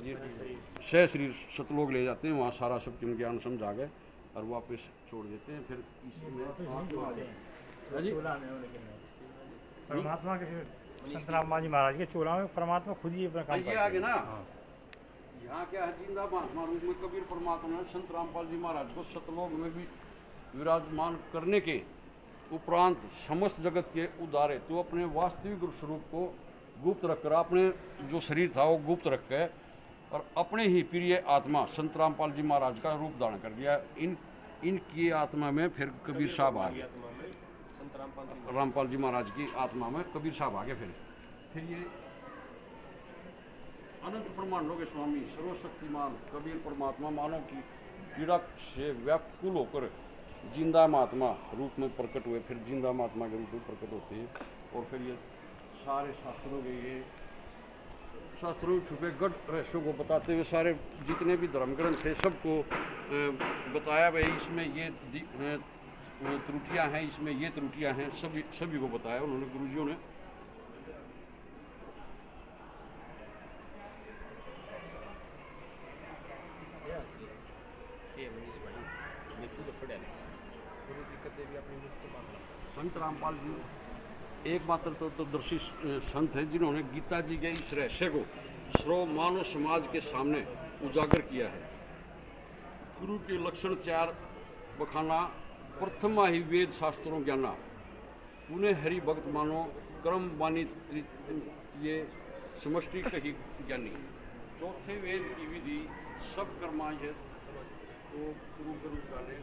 ये सह शरीर सतलोक ले जाते हैं, वहाँ सारा सब ज्ञान समझा गए और वापस छोड़ देते हैं। फिर इसमें परमात्मा के संत रामपाल जी महाराज के चोला में परमात्मा खुद ही अपना काम ये आगे ना यहाँ क्या है, जिंदा महात्मा रूप में कबीर परमात्मा ने संत रामपाल जी महाराज को सतलोक में भी विराजमान करने के उपरांत समस्त जगत के उदारे तो अपने वास्तविक स्वरूप को गुप्त रखकर, अपने जो शरीर था वो गुप्त रख के और अपने ही प्रिय आत्मा संत रामपाल जी महाराज का रूप धारण कर दिया। इनकी आत्मा में फिर कबीर साहब आ गए, रामपाल जी महाराज की आत्मा में कबीर साहब आ गए। फिर ये अनंत ब्रह्मांडों के स्वामी सर्वशक्तिमान कबीर परमात्मा मानव की पीड़ा से व्याकुल होकर जिंदा महात्मा रूप में प्रकट हुए, फिर जिंदा महात्मा के रूप में प्रकट होते हैं। और फिर ये सारे शास्त्रों के ये शास्त्रों में छुपे गढ़ रहस्यों को बताते हुए सारे जितने भी धर्म ग्रंथ थे सबको बताया भाई इसमें ये त्रुटियां हैं, इसमें ये त्रुटियां हैं, सभी को बताया उन्होंने, गुरुजियों ने। संत रामपाल जी एकमात्र तत्वदर्शी संत हैं जिन्होंने गीता जी के इस रहस्य को सर्व मानव समाज के सामने उजागर किया है। गुरु के लक्षण 4 बखाना, प्रथमा ही वेद शास्त्रों ज्ञाना, पुणे हरि भक्त मानो, कर्म वाणी ये समष्टि कही ज्ञानी, चौथे वेद की विधि सब कर्माय तो गुरु गुरु डाले।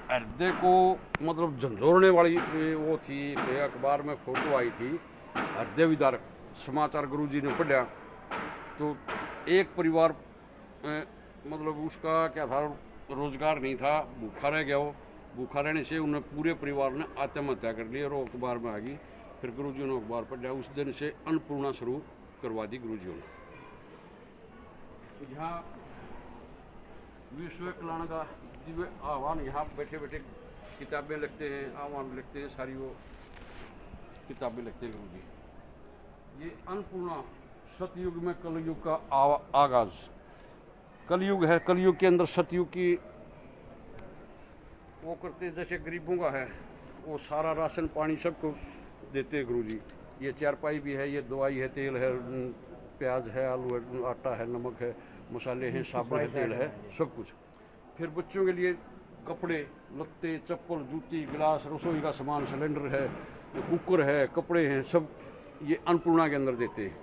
हृदय को मतलब झंझोड़ने वाली वो थी, अखबार में फोटो आई थी, हृदय विदारक समाचार गुरुजी ने पढ़ा तो एक परिवार मतलब उसका क्या था, रोजगार नहीं था, भूखा रह गया। वो भूखा रहने से उन्हें पूरे परिवार ने आत्महत्या कर ली और वो अखबार में आ गई। फिर गुरुजियों ने अखबार पढ़ा, उस दिन से अन्नपूर्णा शुरू करवा दी गुरुजियों ने। यहाँ विश्व कल्याण का दिव्य आह्वान, यहाँ बैठे बैठे किताबें लिखते हैं, आह्वान लिखते हैं, सारी वो किताबें लिखते हैं गुरुजी। ये अन्नपूर्णा सतयुग में कलयुग का आगाज, कलयुग है, कलयुग के अंदर सतयुग की वो करते, जैसे गरीबों का है वो सारा राशन पानी सबको देते हैं गुरुजी। ये चारपाई भी है, ये दवाई है, तेल है, प्याज है, आलू है, आटा है, नमक है, मसाले हैं, साबुन है, तेल है, सब कुछ। फिर बच्चों के लिए कपड़े लत्ते, चप्पल, जूती, गिलास, रसोई का सामान, सिलेंडर है, कुकर है, कपड़े हैं, सब ये अन्नपूर्णा के अंदर देते हैं।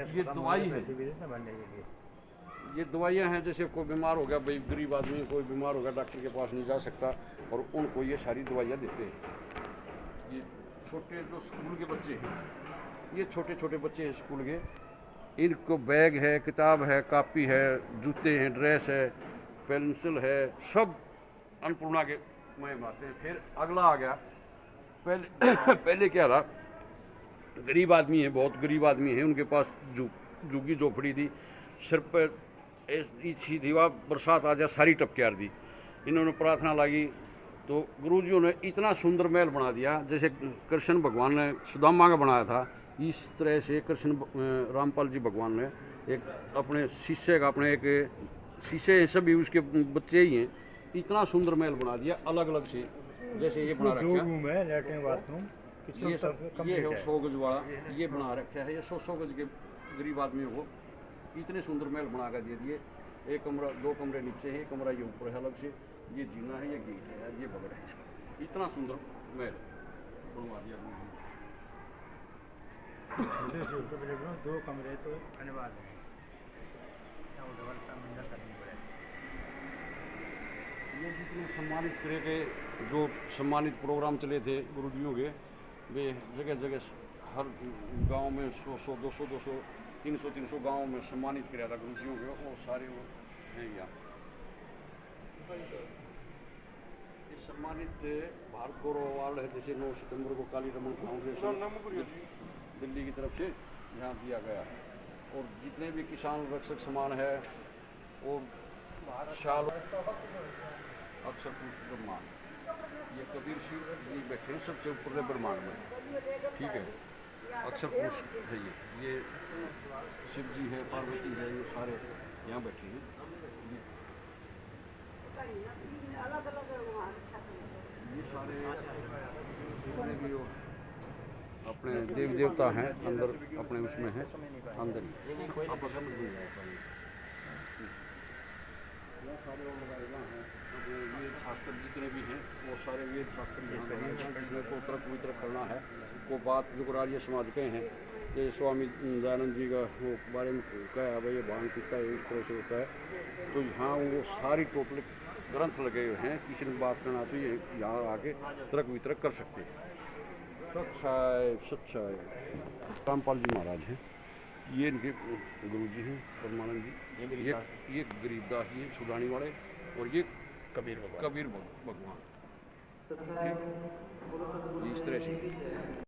ये दवाई है, ये दवाइयाँ हैं, जैसे कोई बीमार हो गया, भाई गरीब आदमी कोई बीमार हो गया, डॉक्टर के पास नहीं जा सकता और उनको ये सारी दवाइयाँ देते हैं। ये छोटे जो स्कूल के बच्चे हैं, ये छोटे छोटे बच्चे हैं स्कूल के, इनको बैग है, किताब है, कापी है, जूते हैं, ड्रेस है, पेंसिल है, सब अन्नपूर्णा के मुहिम आते हैं। फिर अगला आ गया, पहले क्या था, गरीब आदमी है, बहुत गरीब आदमी है, उनके पास झुग्गी झोपड़ी थी, सिर पर ऐसी थी, वह बरसात आ जाए सारी टपक्यार दी। इन्होंने प्रार्थना लगी तो गुरुजियों ने इतना सुंदर महल बना दिया, जैसे कृष्ण भगवान ने सुदामा का बनाया था, इस तरह से कृष्ण रामपाल जी भगवान ने एक अपने शीशे का, अपने एक शीशे सभी उसके बच्चे ही हैं, इतना सुंदर महल बना दिया अलग अलग से, जैसे ये बना रखा है, ये है 100 गज वाला, ये बना रखा है, ये 100 गज के गरीब आदमियों को इतने सुंदर महल बना कर दे दिए। एक कमरा, 2 कमरे नीचे है, एक कमरा ये ऊपर है अलग से, ये जीना है, ये गेट है, ये बगड़ है, इतना सुंदर महल बनवा दिया। 2 कमरे तो अनिवार्य है, ये जितने सम्मानित करे थे, जो सम्मानित प्रोग्राम चले थे गुरुजियों के, वे जगह जगह हर गांव में 100, 200, 300 गांव में सम्मानित किया था गुरुजियों के, वो सारे वो हैं यहाँ। ये सम्मानित भारत गौरव अवार्ड है, जैसे 9 सितंबर को काली रमन फाउंडेशन दिल्ली की तरफ से यहाँ दिया गया है। और जितने भी किसान रक्षक सम्मान है और शाल अक्षर पुरुष ब्रह्मांड, ये कबीर सिंह जी बैठे हैं सबसे ऊपर ब्रह्मांड में, ठीक है। अक्षर पुरुष है ये शिव जी है, पार्वती है, ये सारे यहाँ बैठे हैं। ये सारे जितने भी वो अपने देव देवता हैं अंदर अपने उसमें हैं अंदर ही आपस में मिल जाता है। ये सारे वो लगाएगा हैं अपने वेद शास्त्र जितने भी हैं वो सारे वेद शास्त्र जिसमें को तर्क वितरक करना है वो बात युगराज्य समाज के हैं। ये स्वामी दयानंद जी का वो बारे में कहा है भाई ये भांग पीता है इस तरह से होता है। तो यहाँ वो सारी टोटल ग्रंथ लगे हुए हैं, किसी ने बात करना तो ये यहाँ आके तर्क वितरक कर सकते हैं। सच्चाई सच्चाई रामपाल जी महाराज हैं, ये इनके गुरु जी हैं परमानंद जी, ये गरीबदास जी हैं छुड़ानी वाले, और ये कबीर भगवान इस तरह से।